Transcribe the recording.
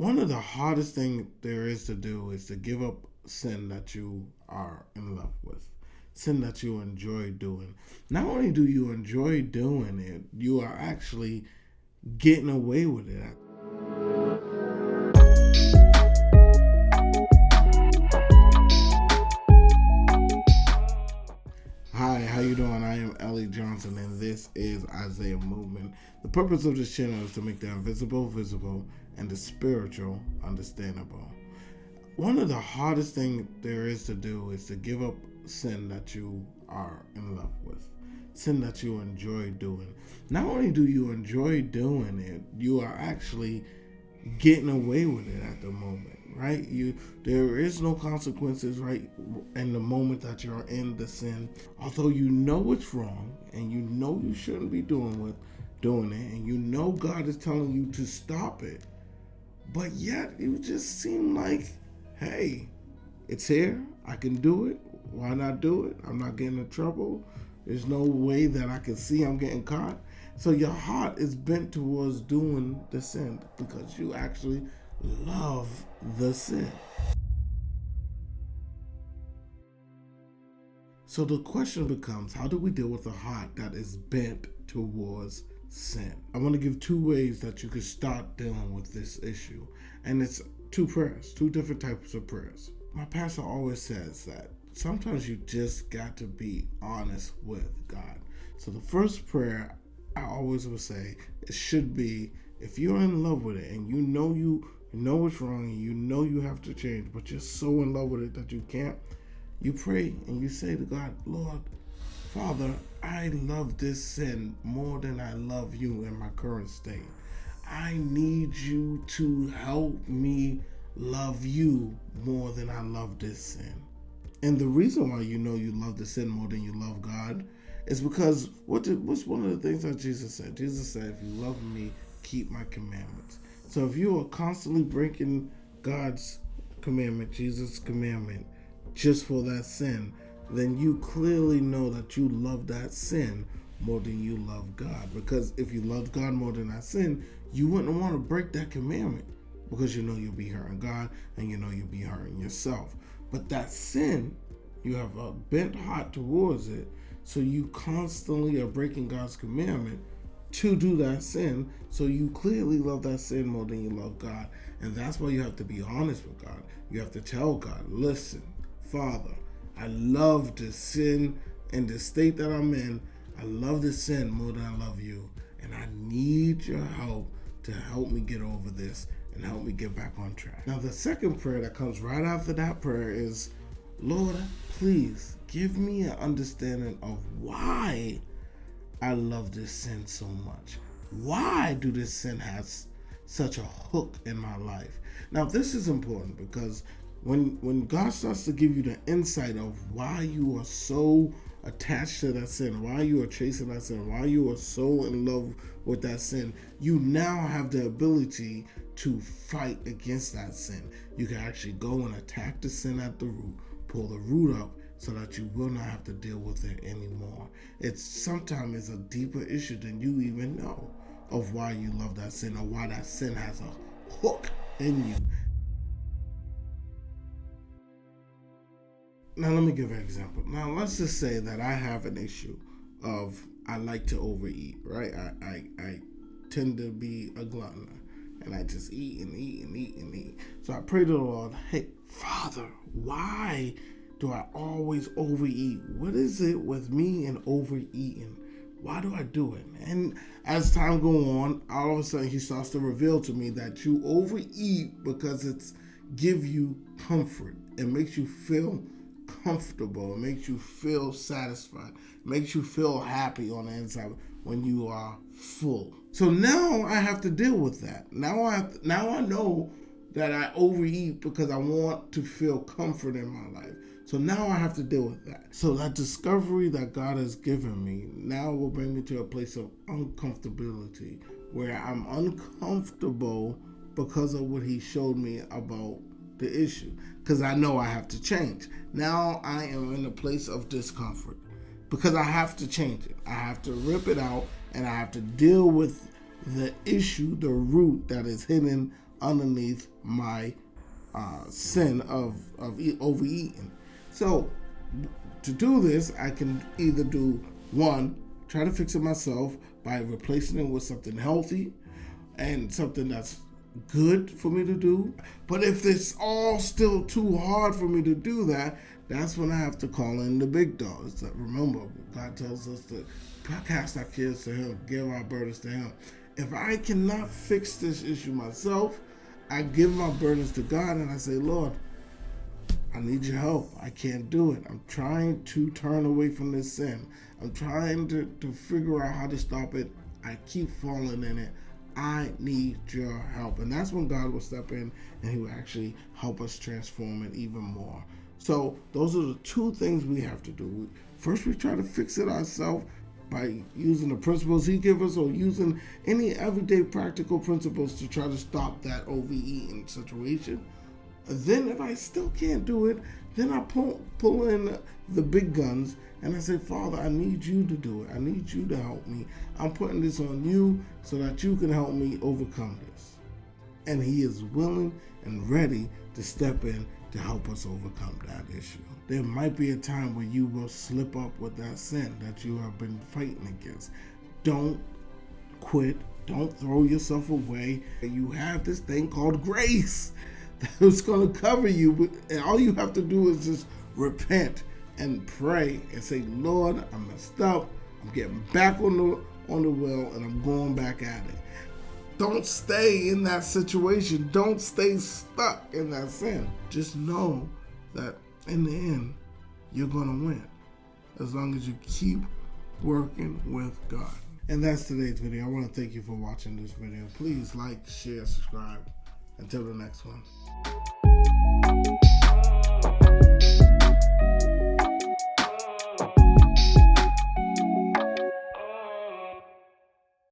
One of the hardest things there is to do is to give up sin that you are in love with, sin that you enjoy doing. Not only do you enjoy doing it, you are actually getting away with it. Hi, how you doing? I am Ellie Johnson, and this is Isaiah Movement. The purpose of this channel is to make the invisible visible and the spiritual understandable. One of the hardest things there is to do is to give up sin that you are in love with, sin that you enjoy doing. Not only do you enjoy doing it, you are actually getting away with it at the moment, right? There is no consequences, right, in the moment that you're in the sin. Although you know it's wrong and you know you shouldn't be doing it, and you know God is telling you to stop it, but yet you just seem like, hey, it's here, I can do it, why not do it? I'm not getting in trouble, there's no way that I can see I'm getting caught. So your heart is bent towards doing the sin because you actually love the sin. So the question becomes, how do we deal with a heart that is bent towards sin? I want to give two ways that you can start dealing with this issue. And it's two prayers, two different types of prayers. My pastor always says that sometimes you just got to be honest with God. So the first prayer I always would say, it should be, if you're in love with it and you know it's wrong and you know you have to change, but you're so in love with it that you can't, you pray and you say to God, Lord, Father, I love this sin more than I love you in my current state. I need you to help me love you more than I love this sin. And the reason why you know you love the sin more than you love God is because what's one of the things that Jesus said? Jesus said, if you love me, keep my commandments. So if you are constantly breaking God's commandment, Jesus' commandment, just for that sin, then you clearly know that you love that sin more than you love God. Because if you love God more than that sin, you wouldn't want to break that commandment because you know you'll be hurting God and you know you'll be hurting yourself. But that sin, you have a bent heart towards it, so you constantly are breaking God's commandment to do that sin, so you clearly love that sin more than you love God. And that's why you have to be honest with God. You have to tell God, listen, Father, I love the sin in the state that I'm in. I love the sin more than I love you. And I need your help to help me get over this and help me get back on track. Now, the second prayer that comes right after that prayer is, Lord, please give me an understanding of why I love this sin so much. Why do this sin has such a hook in my life? Now, this is important because when God starts to give you the insight of why you are so attached to that sin, why you are chasing that sin, why you are so in love with that sin, you now have the ability to fight against that sin. You can actually go and attack the sin at the root, pull the root up so that you will not have to deal with it anymore. It's sometimes a deeper issue than you even know of why you love that sin or why that sin has a hook in you. Now, let me give an example. Now, let's just say that I have an issue of I like to overeat, right? I tend to be a glutton, and I just eat and eat and eat and eat. So I pray to the Lord, hey, Father, why do I always overeat? What is it with me and overeating? Why do I do it? And as time goes on, all of a sudden he starts to reveal to me that you overeat because it's give you comfort. It makes you feel comfortable. It makes you feel satisfied. It makes you feel happy on the inside when you are full. So now I have to deal with that. Now I know that I overeat because I want to feel comfort in my life. So now I have to deal with that. So that discovery that God has given me now will bring me to a place of uncomfortability where I'm uncomfortable because of what he showed me about the issue, because I know I have to change. Now I am in a place of discomfort because I have to change it. I have to rip it out and I have to deal with the issue, the root that is hidden underneath my sin of overeating. So to do this, I can either do one, try to fix it myself by replacing it with something healthy and something that's good for me to do. But if it's all still too hard for me to do that, that's when I have to call in the big dogs. Remember, God tells us to cast our cares to Him, give our burdens to Him. If I cannot fix this issue myself, I give my burdens to God and I say, Lord, I need your help. I can't do it. I'm trying to turn away from this sin. I'm trying to figure out how to stop it. I keep falling in it. I need your help. And that's when God will step in and He will actually help us transform it even more. So those are the two things we have to do. First, we try to fix it ourselves by using the principles He gives us, or using any everyday practical principles to try to stop that overeating situation. Then if I still can't do it, then I pull in the big guns and I say, Father, I need you to do it. I need you to help me. I'm putting this on you so that you can help me overcome this. And He is willing and ready to step in to help us overcome that issue. There might be a time where you will slip up with that sin that you have been fighting against. Don't quit. Don't throw yourself away. You have this thing called grace that's going to cover you. And all you have to do is just repent and pray and say, Lord, I messed up. I'm getting back on the wheel and I'm going back at it. Don't stay in that situation. Don't stay stuck in that sin. Just know that in the end, you're going to win as long as you keep working with God. And that's today's video. I want to thank you for watching this video. Please like, share, subscribe. Until the next one.